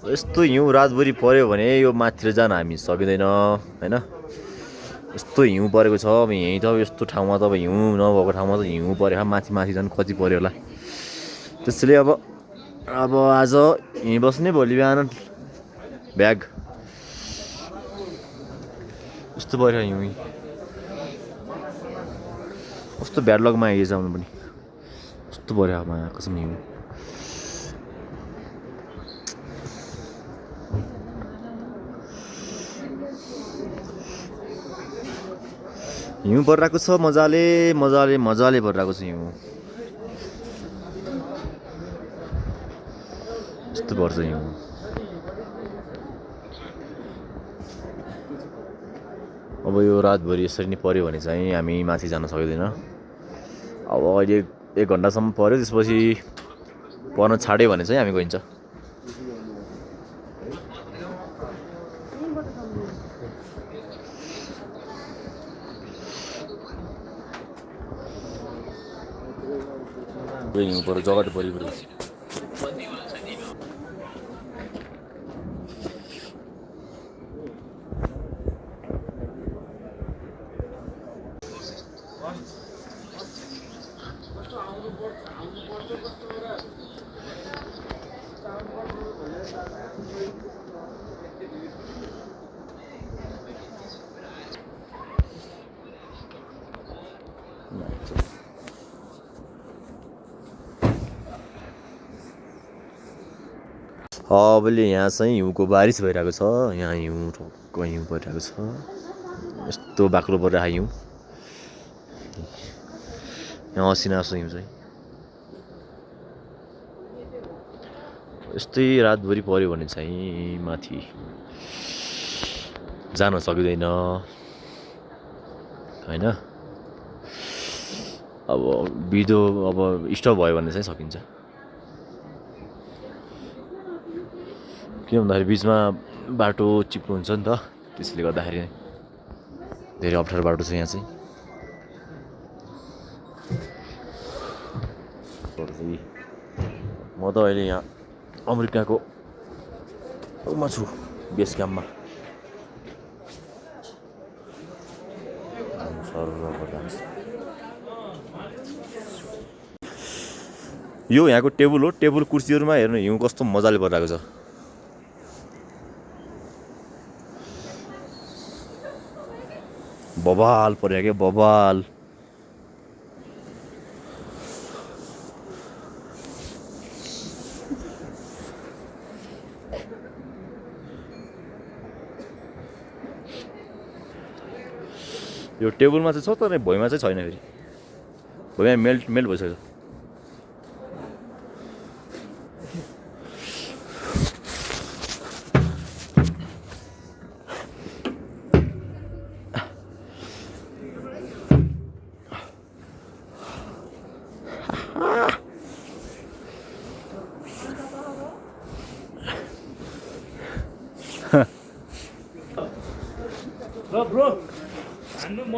यस्तो हिउँ रातभरि पऱ्यो भने यो माथितिर जान हामी सकिँदैन होइन। यस्तो हिउँ परेको छ अब यहीँ त यस्तो ठाउँमा त अब हिउँ नभएको ठाउँमा त हिउँ पऱ्यो माथि माथि झन् कति पऱ्यो होला। त्यसैले अब आज यहीँ बस्ने भोलि बिहान ब्याग यस्तो पऱ्यो हिउँ कस्तो ब्याड लगमा आइएछ आउनु पनि कस्तो पऱ्यो अब कसम हिउँ। हिउँ परिरहेको छ मजाले मजाले मजाले परिरहेको छ हिउँ। यस्तो पर्छ हिउँ। अब यो रातभरि यसरी नै पऱ्यो भने चाहिँ हामी माथि जान सक्दैन। अब अहिले 1 घन्टासम्म पऱ्यो त्यसपछि पर्न छाड्यो भने चाहिँ हामी गइन्छ। हिउँ पऱ्यो जग्गा त परिपऱ्यो। अबले यहाँ चाहिँ हिउँको बारिस भइरहेको छ। यहाँ हिउँ ठक्क हिउँ परिरहेको छ। यस्तो बाक्लो परिरहेको हिउँ। यहाँ असिना हिउँ चाहिँ यस्तै रातभरि पऱ्यो भने चाहिँ माथि जान सकिँदैन होइन। अब बिदो अब स्टप भयो भने चाहिँ सकिन्छ। किन भन्दाखेरि बिचमा बाटो चिप्लो हुन्छ नि त त्यसले गर्दाखेरि धेरै अप्ठ्यारो बाटो छ यहाँ चाहिँ। म त अहिले यहाँ अमेरिकाको मा छु बेस क्याम्पमा। यो यहाँको टेबल हो। टेबल कुर्सीहरूमा हेर्नु हिउँ कस्तो मजाले परिरहेको छ। बबाल पर्यो क्या बबाल। यो टेबलमा चाहिँ छ तर भुइँमा चाहिँ छैन। फेरि भुइँमा मेल्ट भइसक्यो।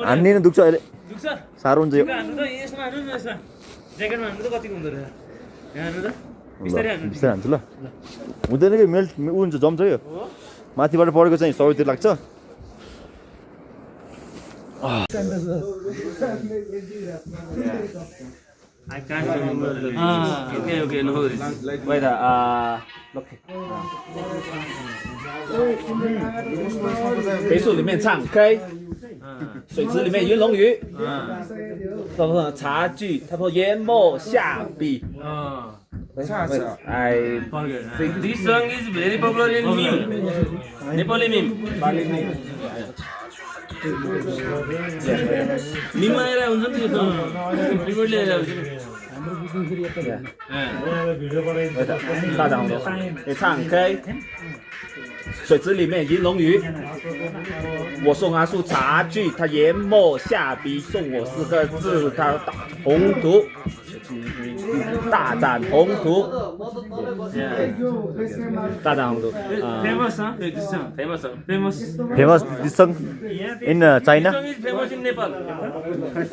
हान्ने दुख्छ अहिले साह्रो हुन्छ यो। बिस्तारै हान्छु ल। हुँदैन कि मेल्ट उ हुन्छ जम्छ यो माथिबाट परेको चाहिँ सबैतिर लाग्छ। I can't remember the name. Okay, no worries. Wait, 别墅里面唱 K，水池里面云龙鱼，他说茶具，他说研墨下笔。I think this song is very popular in meme, Nepali meme. Meme आएर हुन्छ नि त्यो रिपोर्ट लिएर आउँछ। 大长的，你唱 K，水池里面银龙鱼，我送阿树茶具，他研墨下笔送我4个字，他打宏图。大展宏图，大展宏图。 Famous, huh? This song. Famous song. Famous. Famous this song in China This song is famous in Nepal.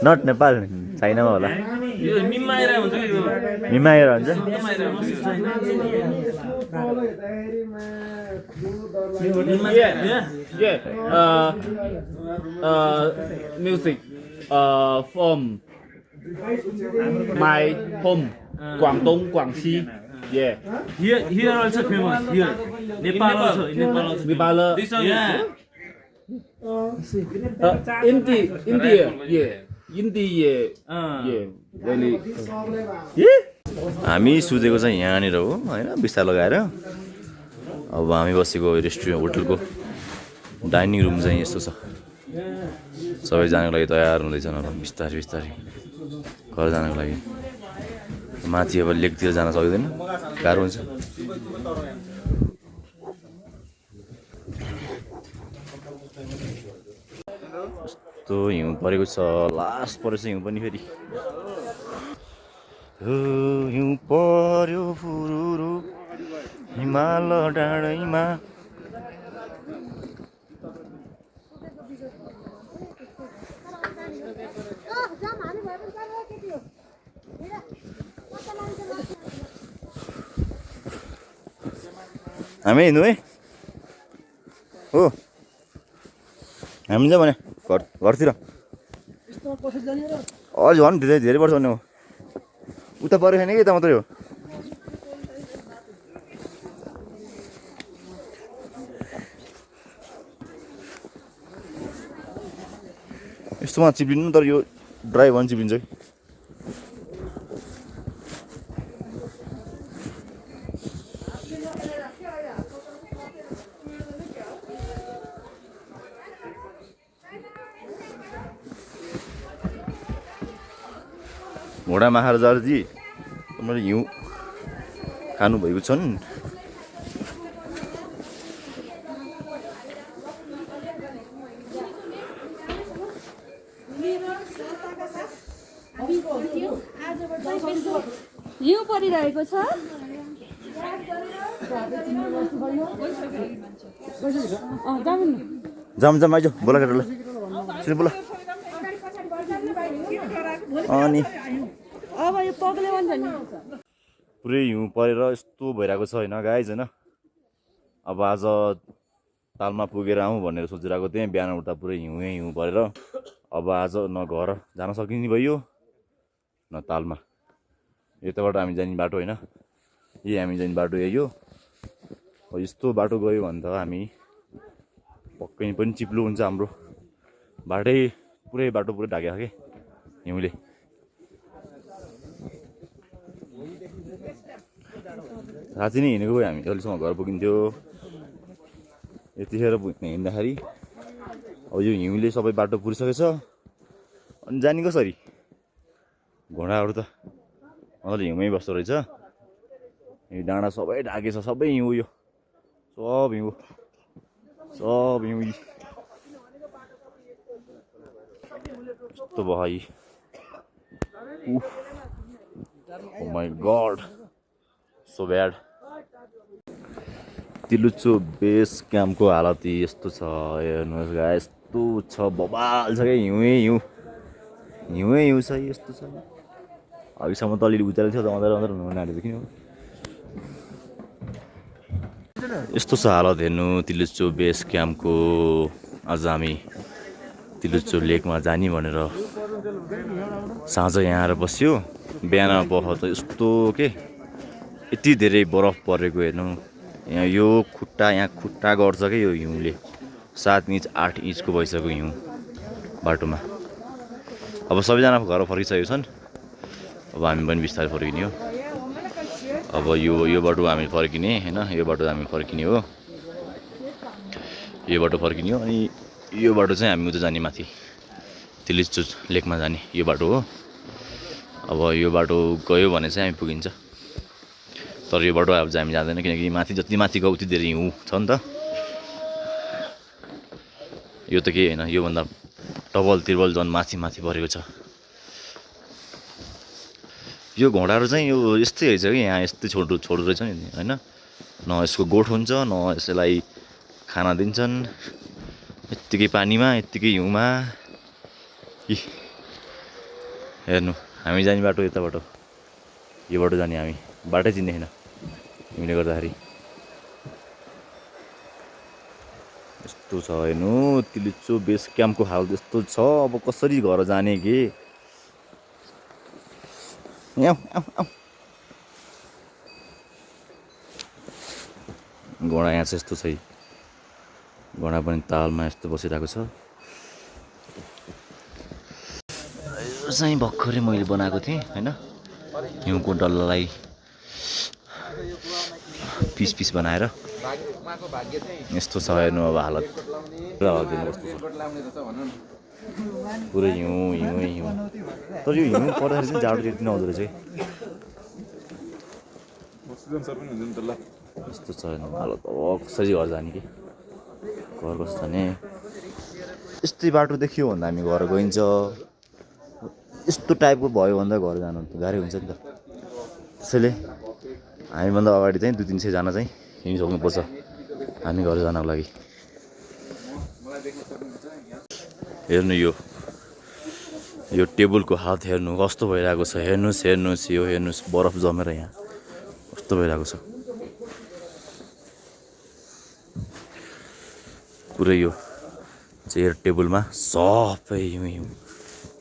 Not Nepal चाइनामा होला यो मिममा आइरहेको हुन्छ कि यो मिमा आएर हुन्छ मिममा आइरहेको हुन्छ। Music from my home, Guangdong, Guangxi. Yeah. Here also famous. Here. Nepal also. In Nepal also. Nepal. This song is India, yeah. India, yeah. Really. हामी सुतेको चाहिँ यहाँनिर हो होइन बिस्तार लगाएर अब हामी बसेको रेस्टुरेन्ट होटलको डाइनिङ रुम चाहिँ यस्तो छ सबै जानको लागि तयार हुँदैछन् अब बिस्तारै बिस्तारै घर जानको लागि माथि अब लेकतिर जान सक्दैन गाह्रो हुन्छ यस्तो हिउँ परेको छ लास्ट परेछ हिउँ पनि फेरि हिउँ पर्यो फुरुरु हिमाल डाँडैमा हामी हिँड्नु है हो हामी जा भने घरतिर अझ झन् धेरै वर्ष हुने हो उता पऱ्यो छैन कि यता मात्रै हो यस्तोमा चिप्लिनु तर यो ड्राई भन चिप्लिन्छ कि घोडा महाराजाजी तपाईँले हिउँ खानुभएको छन् हिउँ परिरहेको छ जाम आइज बोला केटालाई सुन बोला अनि अब यो पग्ले भन्छ नि पुरै हिउँ परेर यस्तो भइरहेको छ होइन गाइज होइन अब आज तालमा पुगेर आउँ भनेर सोचिरहेको थिएँ बिहान उठ्दा पुरै हिउँ परेर अब आज न घर जान सकिने भयो न तालमा यताबाट हामी जाने बाटो होइन हामी जाने बाटो यही हो यस्तो बाटो गयो भने त हामी पक्कै पनि चिप्लो हुन्छ हाम्रो पुरै बाटो पुरै ढाकेको के हिउँले राति नै हिँडेको भए हामी अहिलेसम्म घर पुगिन्थ्यो यतिखेर हिँड्दाखेरि अब यो हिउँले सबै बाटो पुरिसकेछ अनि जाने कसरी घोडाहरू त मजाले हिउँमै बस्दो रहेछ यो डाँडा सबै ढाकेछ सबै हिउँ यो सब हिउँ यस्तो भयो Oh my god, so bad. तिलुच्चो बेस क्याम्पको हालत यस्तो छ हेर्नुहोस् गाइस यस्तो छ बबाल छ क्या हिउँ छ यस्तो छ अघिसम्म त अलिअलि उज्यालो थियो त अँधारो नानीहरू किन यस्तो छ हालत हेर्नु तिलुच्चो बेस क्याम्पको आज हामी तिलुच्चो लेकमा जाने भनेर साँझ यहाँ आएर बस्यो बिहान बर्ख त यस्तो के यति धेरै बरफ परेको हेर्नु यहाँ यो खुट्टा गर्छ क्या यो हिउँले 7 इन्च 8 इन्चको भइसक्यो हिउँ बाटोमा अब सबैजना घर फर्किसकेको छन् अब हामी पनि बिस्तारै फर्किने हो अब यो बाटो हामी फर्किने होइन यो बाटो हामी फर्किने हो अनि यो बाटो चाहिँ हामी उता जाने माथि तिलुच्चो लेकमा जाने यो बाटो हो अब यो बाटो गयो भने चाहिँ हामी पुगिन्छ तर यो बाटो अब हामी जाँदैन किनकि माथि जति माथि गयो उति धेरै हिउँ छ नि त यो त के होइन योभन्दा डबल त्रिबल झन् माथि परेको छ यो घोडाहरू चाहिँ यो यस्तै रहेछ कि यहाँ यस्तै छोटो छोटो रहेछ नि होइन न यसको गोठ हुन्छ न यसलाई खाना दिन्छन् यत्तिकै पानीमा यत्तिकै हिउँमा हेर्नु हामी जाने बाटो यता बाटो यो बाटो जाने हामी बाटै चिन्ने छैन हिउँले गर्दाखेरि यस्तो छ हेर्नु तिलिचो बेस क्याम्पको हाल त्यस्तो छ अब कसरी घर जाने के घोडा यहाँ चाहिँ यस्तो छ घोडा पनि तालमा यस्तो बसिरहेको छ यो चाहिँ भर्खरै मैले बनाएको थिएँ होइन हिउँको डल्लालाई पिस पिस बनाएर यस्तो छ हेर्नु अब हालत कस्तो छ पुरै हिउँ हिउँ हिउँ तर यो हिउँ पर्दाखेरि चाहिँ जाडो त्यति नहुँदो रहेछ यस्तो छ हेर्नु हालत अब कसरी घर जाने कि घर कस्तो जाने यस्तै बाटो देखियो भन्दा हामी घर गइन्छ यस्तो टाइपको भयो भन्दा घर जानु गाह्रो हुन्छ नि त त्यसैले हामीभन्दा अगाडि चाहिँ 200-300 चाहिँ हिँडिसक्नुपर्छ हामी घर जानको लागि हेर्नु यो टेबलको हात हेर्नु कस्तो भइरहेको छ हेर्नुहोस् हेर्नुहोस् यो हेर्नुहोस् बरफ जमेर यहाँ कस्तो भइरहेको छ पुरै यो चेयर टेबलमा सबै हिउँ हिउँ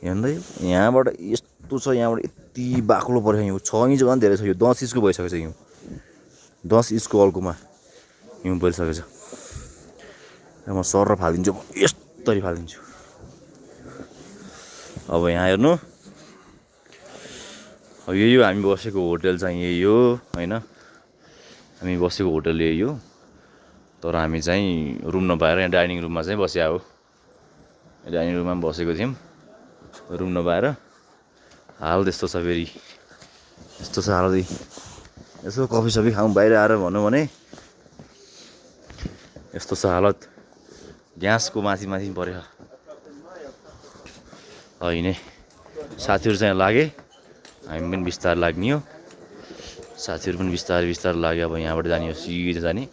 हेर्दै यहाँबाट यस्तो छ यहाँबाट यति बाक्लो पऱ्यो हिउँ 6 इन्च भन्दा धेरै छ यो 10 इन्चको भइसकेको छ हिउँ 10 इन्चको अल्कोमा हिउँ परिसकेको छ र म सर फालिदिन्छु यस्तरी फालिदिन्छु अब यहाँ हेर्नु अब यही हो हामी बसेको होटल चाहिँ यही हो होइन हामी बसेको होटल यही हो तर हामी चाहिँ रुम नपाएर यहाँ डाइनिङ रुममा चाहिँ बस्या हो डाइनिङ रुममा पनि बसेको थियौँ रुम नपाएर हाल त्यस्तो छ फेरि यस्तो छ हाल यसो कफी सफी खाउँ बाहिर आएर भनौँ भने यस्तो छ हालत ग्यासको माथि माथि पऱ्यो होइन साथीहरू चाहिँ लागे हामी पनि बिस्तारै लाग्ने हो साथीहरू पनि बिस्तारै बिस्तारै लाग्यो अब यहाँबाट जाने हो सिधै जाने